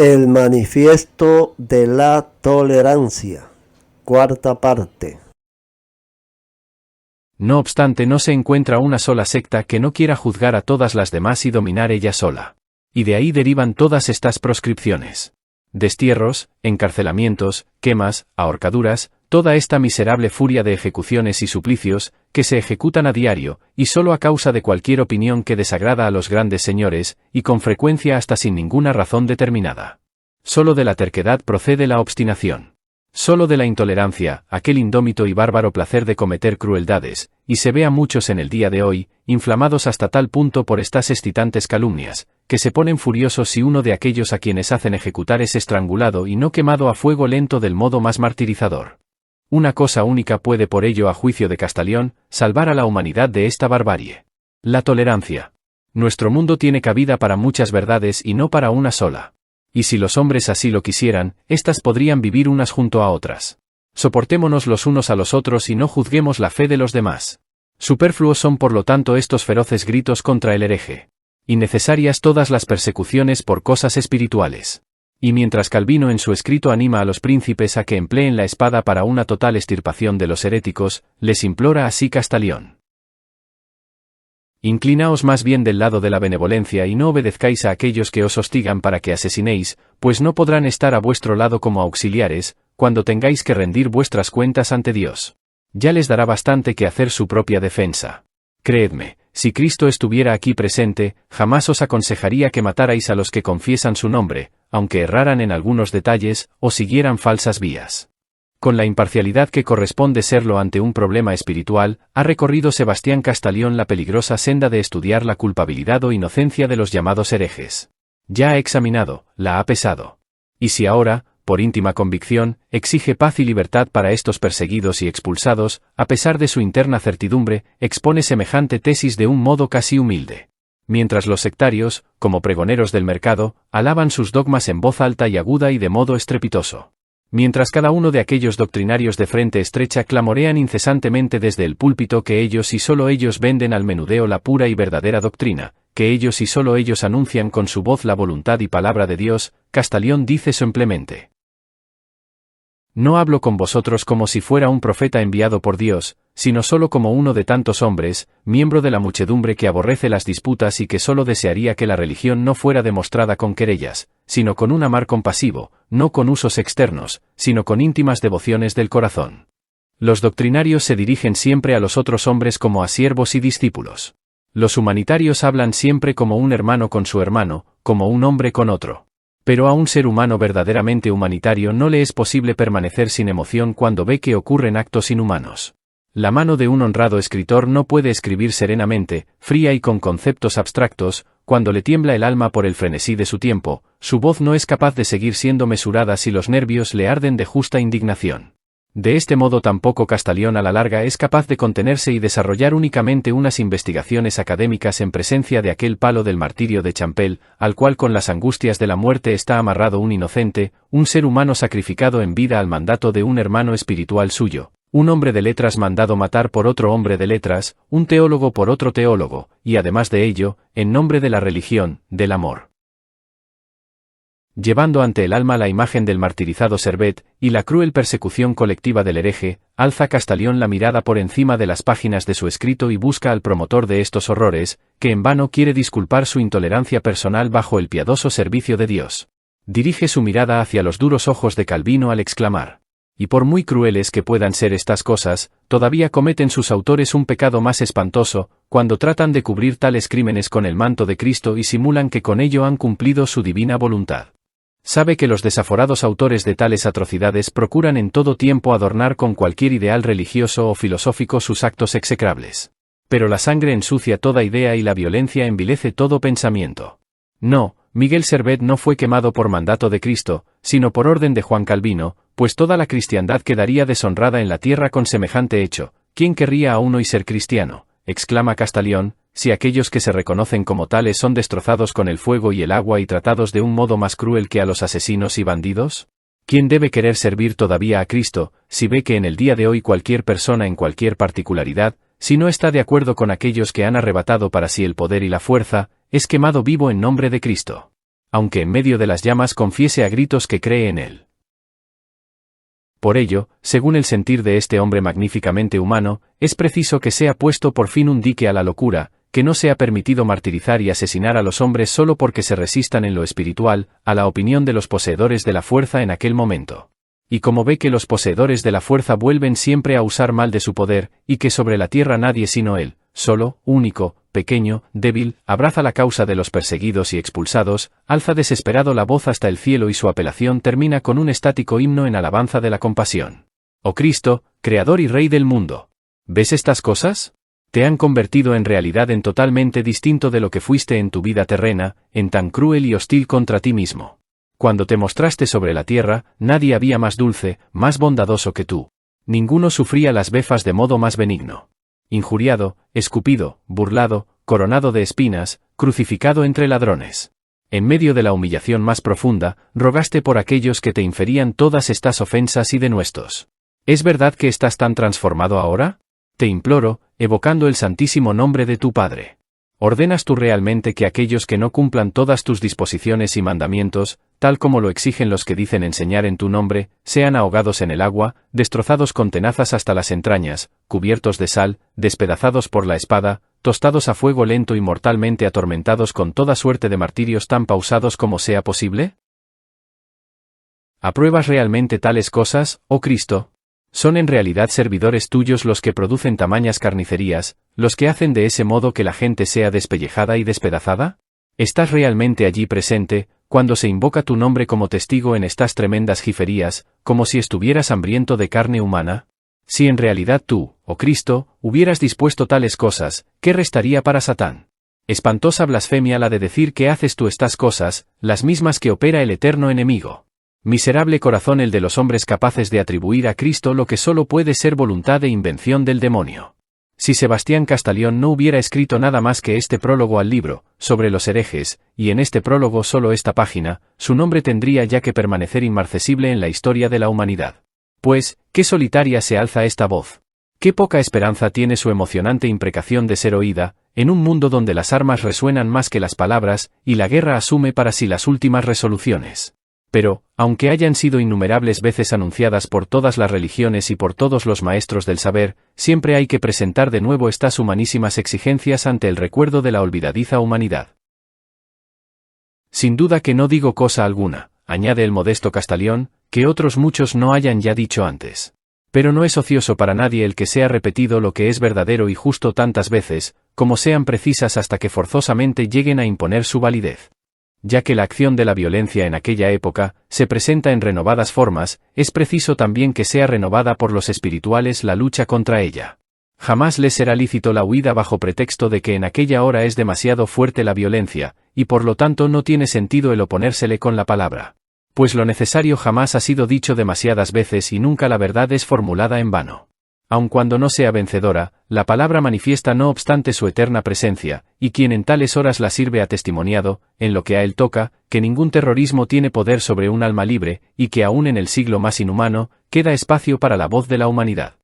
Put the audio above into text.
El manifiesto de la tolerancia, cuarta parte. No obstante, no se encuentra una sola secta que no quiera juzgar a todas las demás y dominar ella sola. Y de ahí derivan todas estas proscripciones. Destierros, encarcelamientos, quemas, ahorcaduras, toda esta miserable furia de ejecuciones y suplicios, que se ejecutan a diario, y solo a causa de cualquier opinión que desagrada a los grandes señores, y con frecuencia hasta sin ninguna razón determinada. Solo de la terquedad procede la obstinación. Solo de la intolerancia, aquel indómito y bárbaro placer de cometer crueldades, y se ve a muchos en el día de hoy, inflamados hasta tal punto por estas excitantes calumnias, que se ponen furiosos si uno de aquellos a quienes hacen ejecutar es estrangulado y no quemado a fuego lento del modo más martirizador. Una cosa única puede por ello, a juicio de Castalión, salvar a la humanidad de esta barbarie: la tolerancia. Nuestro mundo tiene cabida para muchas verdades y no para una sola. Y si los hombres así lo quisieran, éstas podrían vivir unas junto a otras. Soportémonos los unos a los otros y no juzguemos la fe de los demás. Superfluos son por lo tanto estos feroces gritos contra el hereje. Innecesarias todas las persecuciones por cosas espirituales. Y mientras Calvino en su escrito anima a los príncipes a que empleen la espada para una total extirpación de los heréticos, les implora así Castalión: inclinaos más bien del lado de la benevolencia y no obedezcáis a aquellos que os hostigan para que asesinéis, pues no podrán estar a vuestro lado como auxiliares, cuando tengáis que rendir vuestras cuentas ante Dios. Ya les dará bastante que hacer su propia defensa. Creedme, si Cristo estuviera aquí presente, jamás os aconsejaría que matarais a los que confiesan su nombre, aunque erraran en algunos detalles, o siguieran falsas vías. Con la imparcialidad que corresponde serlo ante un problema espiritual, ha recorrido Sebastián Castalión la peligrosa senda de estudiar la culpabilidad o inocencia de los llamados herejes. Ya ha examinado, la ha pesado. Y si ahora, por íntima convicción, exige paz y libertad para estos perseguidos y expulsados, a pesar de su interna certidumbre, expone semejante tesis de un modo casi humilde. Mientras los sectarios, como pregoneros del mercado, alaban sus dogmas en voz alta y aguda y de modo estrepitoso. Mientras cada uno de aquellos doctrinarios de frente estrecha clamorean incesantemente desde el púlpito que ellos y solo ellos venden al menudeo la pura y verdadera doctrina, que ellos y solo ellos anuncian con su voz la voluntad y palabra de Dios, Castalión dice simplemente: no hablo con vosotros como si fuera un profeta enviado por Dios, sino solo como uno de tantos hombres, miembro de la muchedumbre que aborrece las disputas y que solo desearía que la religión no fuera demostrada con querellas, sino con un amar compasivo, no con usos externos, sino con íntimas devociones del corazón. Los doctrinarios se dirigen siempre a los otros hombres como a siervos y discípulos. Los humanitarios hablan siempre como un hermano con su hermano, como un hombre con otro. Pero a un ser humano verdaderamente humanitario no le es posible permanecer sin emoción cuando ve que ocurren actos inhumanos. La mano de un honrado escritor no puede escribir serenamente, fría y con conceptos abstractos, cuando le tiembla el alma por el frenesí de su tiempo. Su voz no es capaz de seguir siendo mesurada si los nervios le arden de justa indignación. De este modo tampoco Castalión a la larga es capaz de contenerse y desarrollar únicamente unas investigaciones académicas en presencia de aquel palo del martirio de Champel, al cual con las angustias de la muerte está amarrado un inocente, un ser humano sacrificado en vida al mandato de un hermano espiritual suyo, un hombre de letras mandado matar por otro hombre de letras, un teólogo por otro teólogo, y además de ello, en nombre de la religión, del amor. Llevando ante el alma la imagen del martirizado Servet, y la cruel persecución colectiva del hereje, alza Castalión la mirada por encima de las páginas de su escrito y busca al promotor de estos horrores, que en vano quiere disculpar su intolerancia personal bajo el piadoso servicio de Dios. Dirige su mirada hacia los duros ojos de Calvino al exclamar: y por muy crueles que puedan ser estas cosas, todavía cometen sus autores un pecado más espantoso, cuando tratan de cubrir tales crímenes con el manto de Cristo y simulan que con ello han cumplido su divina voluntad. Sabe que los desaforados autores de tales atrocidades procuran en todo tiempo adornar con cualquier ideal religioso o filosófico sus actos execrables. Pero la sangre ensucia toda idea y la violencia envilece todo pensamiento. No, Miguel Servet no fue quemado por mandato de Cristo, sino por orden de Juan Calvino, pues toda la cristiandad quedaría deshonrada en la tierra con semejante hecho. ¿Quién querría a uno y ser cristiano?, exclama Castalión, si aquellos que se reconocen como tales son destrozados con el fuego y el agua y tratados de un modo más cruel que a los asesinos y bandidos. ¿Quién debe querer servir todavía a Cristo, si ve que en el día de hoy cualquier persona en cualquier particularidad, si no está de acuerdo con aquellos que han arrebatado para sí el poder y la fuerza, es quemado vivo en nombre de Cristo? aunque en medio de las llamas confiese a gritos que cree en él. Por ello, según el sentir de este hombre magníficamente humano, es preciso que sea puesto por fin un dique a la locura, que no sea permitido martirizar y asesinar a los hombres solo porque se resistan en lo espiritual, a la opinión de los poseedores de la fuerza en aquel momento. Y como ve que los poseedores de la fuerza vuelven siempre a usar mal de su poder, y que sobre la tierra nadie sino él, solo, único, pequeño, débil, abraza la causa de los perseguidos y expulsados, alza desesperado la voz hasta el cielo y su apelación termina con un estático himno en alabanza de la compasión. Oh Cristo, Creador y Rey del mundo. ¿Ves estas cosas? Te han convertido en realidad en totalmente distinto de lo que fuiste en tu vida terrena, en tan cruel y hostil contra ti mismo. Cuando te mostraste sobre la tierra, nadie había más dulce, más bondadoso que tú. Ninguno sufría las befas de modo más benigno. Injuriado, escupido, burlado, coronado de espinas, crucificado entre ladrones. En medio de la humillación más profunda, rogaste por aquellos que te inferían todas estas ofensas y denuestos. ¿Es verdad que estás tan transformado ahora? Te imploro, evocando el santísimo nombre de tu Padre. ¿Ordenas tú realmente que aquellos que no cumplan todas tus disposiciones y mandamientos, tal como lo exigen los que dicen enseñar en tu nombre, sean ahogados en el agua, destrozados con tenazas hasta las entrañas, cubiertos de sal, despedazados por la espada, tostados a fuego lento y mortalmente atormentados con toda suerte de martirios tan pausados como sea posible? ¿Apruebas realmente tales cosas, oh Cristo? ¿Son en realidad servidores tuyos los que producen tamañas carnicerías, los que hacen de ese modo que la gente sea despellejada y despedazada? ¿Estás realmente allí presente, cuando se invoca tu nombre como testigo en estas tremendas jiferías, como si estuvieras hambriento de carne humana? Si en realidad tú, oh Cristo, hubieras dispuesto tales cosas, ¿qué restaría para Satán? Espantosa blasfemia la de decir que haces tú estas cosas, las mismas que opera el eterno enemigo. Miserable corazón el de los hombres capaces de atribuir a Cristo lo que solo puede ser voluntad e invención del demonio. Si Sebastián Castañón no hubiera escrito nada más que este prólogo al libro, sobre los herejes, y en este prólogo solo esta página, su nombre tendría ya que permanecer inmarcesible en la historia de la humanidad. Pues, qué solitaria se alza esta voz. Qué poca esperanza tiene su emocionante imprecación de ser oída, en un mundo donde las armas resuenan más que las palabras, y la guerra asume para sí las últimas resoluciones. Pero, aunque hayan sido innumerables veces anunciadas por todas las religiones y por todos los maestros del saber, siempre hay que presentar de nuevo estas humanísimas exigencias ante el recuerdo de la olvidadiza humanidad. Sin duda que no digo cosa alguna, añade el modesto Castañón, que otros muchos no hayan ya dicho antes. Pero no es ocioso para nadie el que sea repetido lo que es verdadero y justo tantas veces, como sean precisas hasta que forzosamente lleguen a imponer su validez. Ya que la acción de la violencia en aquella época se presenta en renovadas formas, es preciso también que sea renovada por los espirituales la lucha contra ella. Jamás les será lícito la huida bajo pretexto de que en aquella hora es demasiado fuerte la violencia, y por lo tanto no tiene sentido el oponérsele con la palabra. Pues lo necesario jamás ha sido dicho demasiadas veces y nunca la verdad es formulada en vano. Aun cuando no sea vencedora, la palabra manifiesta no obstante su eterna presencia, y quien en tales horas la sirve ha testimoniado, en lo que a él toca, que ningún terrorismo tiene poder sobre un alma libre, y que aún en el siglo más inhumano, queda espacio para la voz de la humanidad.